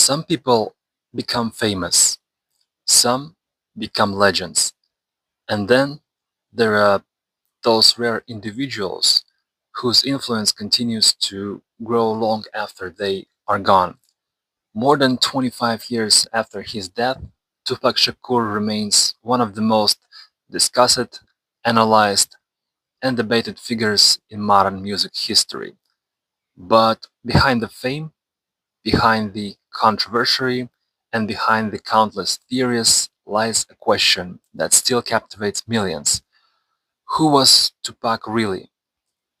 Some people become famous, some become legends, and then there are those rare individuals whose influence continues to grow long after they are gone. More than 25 years after his death, Tupac Shakur remains one of the most discussed, analyzed, and debated figures in modern music history. But behind the fame, behind the controversy, and behind the countless theories lies a question that still captivates millions. Who was Tupac really?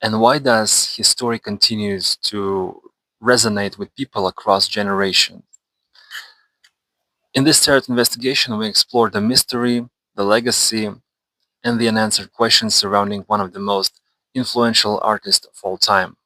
And why does his story continues to resonate with people across generations? In this third investigation, we explore the mystery, the legacy, and the unanswered questions surrounding one of the most influential artists of all time.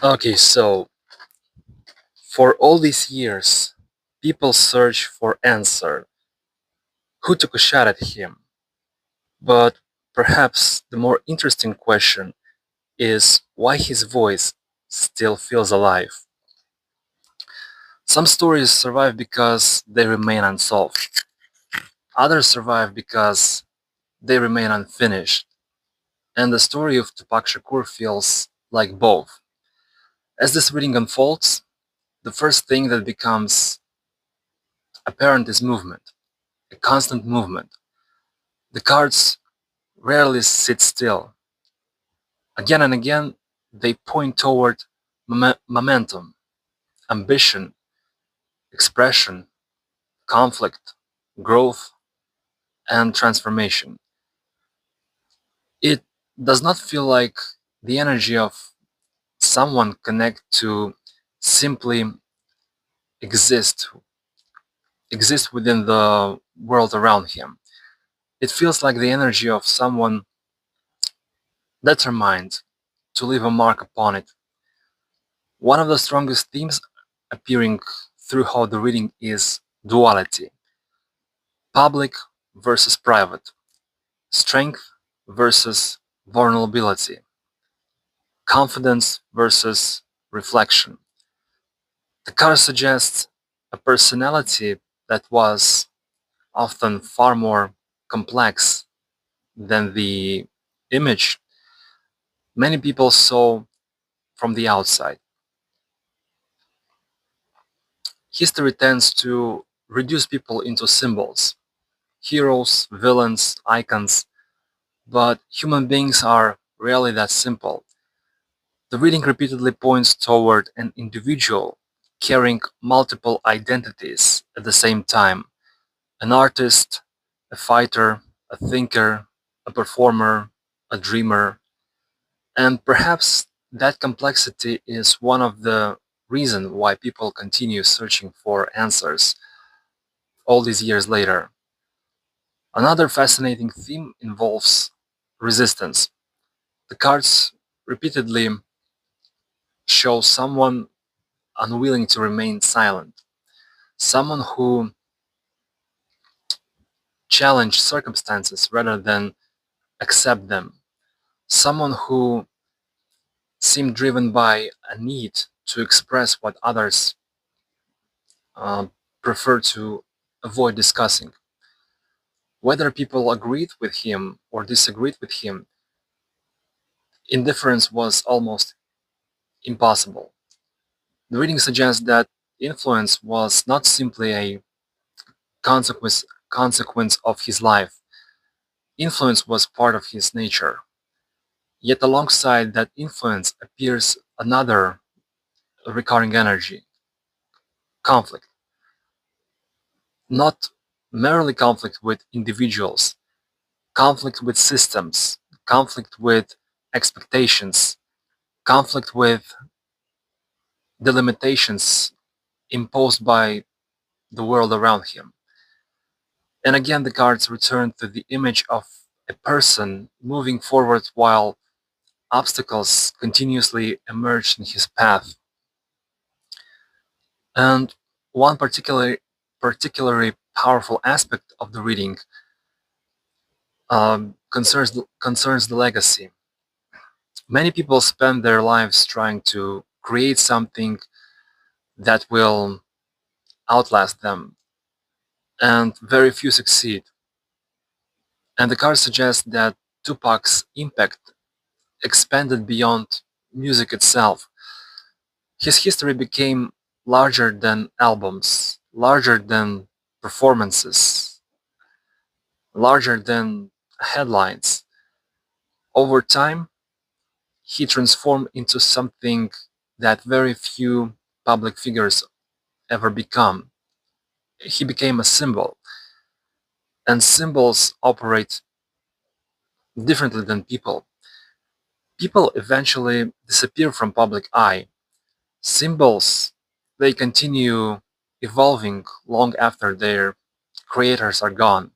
Okay, so for all these years, people search for answer. Who took a shot at him? But perhaps the more interesting question is why his voice still feels alive. Some stories survive because they remain unsolved. Others survive because they remain unfinished. And the story of Tupac Shakur feels like both. As this reading unfolds, the first thing that becomes apparent is movement, a constant movement. The cards rarely sit still. Again and again, they point toward momentum, ambition, expression, conflict, growth, and transformation. It does not feel like the energy of someone connect to simply exist exist within the world around him. It feels like the energy of someone determined to leave a mark upon it. One of the strongest themes appearing throughout the reading is duality, public versus private, strength versus vulnerability. confidence versus reflection. The card suggests a personality that was often far more complex than the image many people saw from the outside. History tends to reduce people into symbols, heroes, villains, icons, but human beings are rarely that simple. The reading repeatedly points toward an individual carrying multiple identities at the same time: an artist, a fighter, a thinker, a performer, a dreamer. And perhaps that complexity is one of the reasons why people continue searching for answers all these years later. Another fascinating theme involves resistance. The cards repeatedly show someone unwilling to remain silent, someone who challenged circumstances rather than accept them, someone who seemed driven by a need to express what others uh, prefer to avoid discussing. Whether people agreed with him or disagreed with him, indifference was almost impossible. The reading suggests that influence was not simply a consequence of his life. Influence was part of his nature. Yet alongside that influence appears another recurring energy: conflict. Not merely conflict with individuals, conflict with systems, conflict with expectations, conflict with the limitations imposed by the world around him. And again, the cards return to the image of a person moving forward while obstacles continuously emerge in his path. And one particularly powerful aspect of the reading concerns the legacy. Many people spend their lives trying to create something that will outlast them, and very few succeed. And the card suggests that Tupac's impact expanded beyond music itself. His history became larger than albums, larger than performances, larger than headlines. Over time, he transformed into something that very few public figures ever become. He became a symbol, and symbols operate differently than people. People eventually disappear from public eye. Symbols, they continue evolving long after their creators are gone.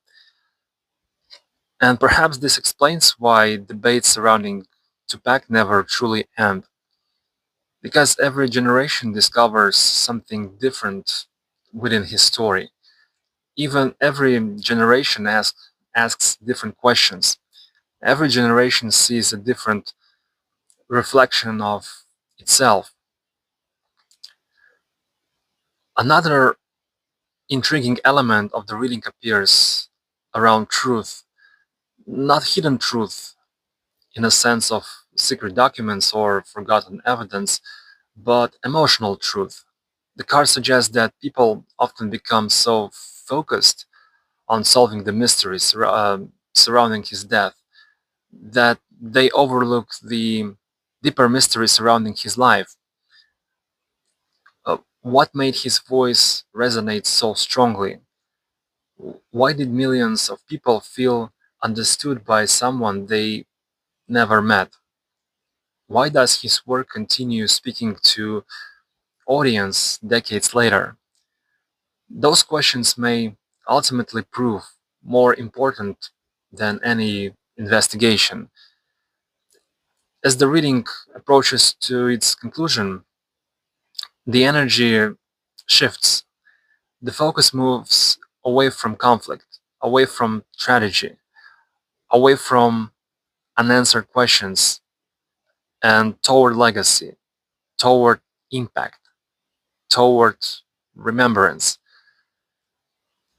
And perhaps this explains why debates surrounding Tupac never truly end, because every generation discovers something different within his story. Even every generation asks different questions. Every generation sees a different reflection of itself. Another intriguing element of the reading appears around truth, not hidden truth in a sense of secret documents or forgotten evidence, but emotional truth. The card suggests that people often become so focused on solving the mysteries surrounding his death that they overlook the deeper mystery surrounding his life. What made his voice resonate so strongly? Why did millions of people feel understood by someone they never met? Why does his work continue speaking to audience decades later? Those questions may ultimately prove more important than any investigation. As the reading approaches to its conclusion, the energy shifts. The focus moves away from conflict, away from tragedy, away from unanswered questions, and toward legacy, toward impact, toward remembrance.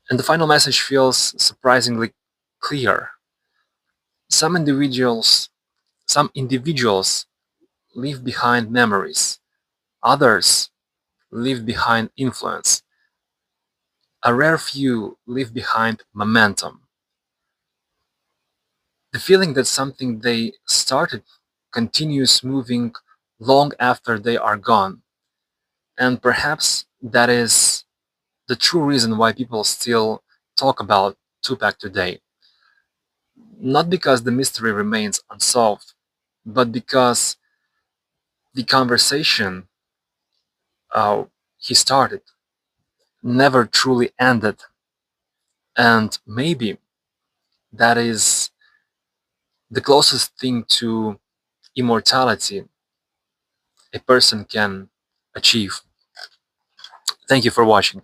And the final message feels surprisingly clear. Some individuals, some individuals leave behind memories, others leave behind influence. A rare few leave behind momentum. The feeling that something they started continues moving long after they are gone. And perhaps that is the true reason why people still talk about Tupac today. Not because the mystery remains unsolved, but because the conversation he started never truly ended. And maybe that is the closest thing to immortality a person can achieve. Thank you for watching.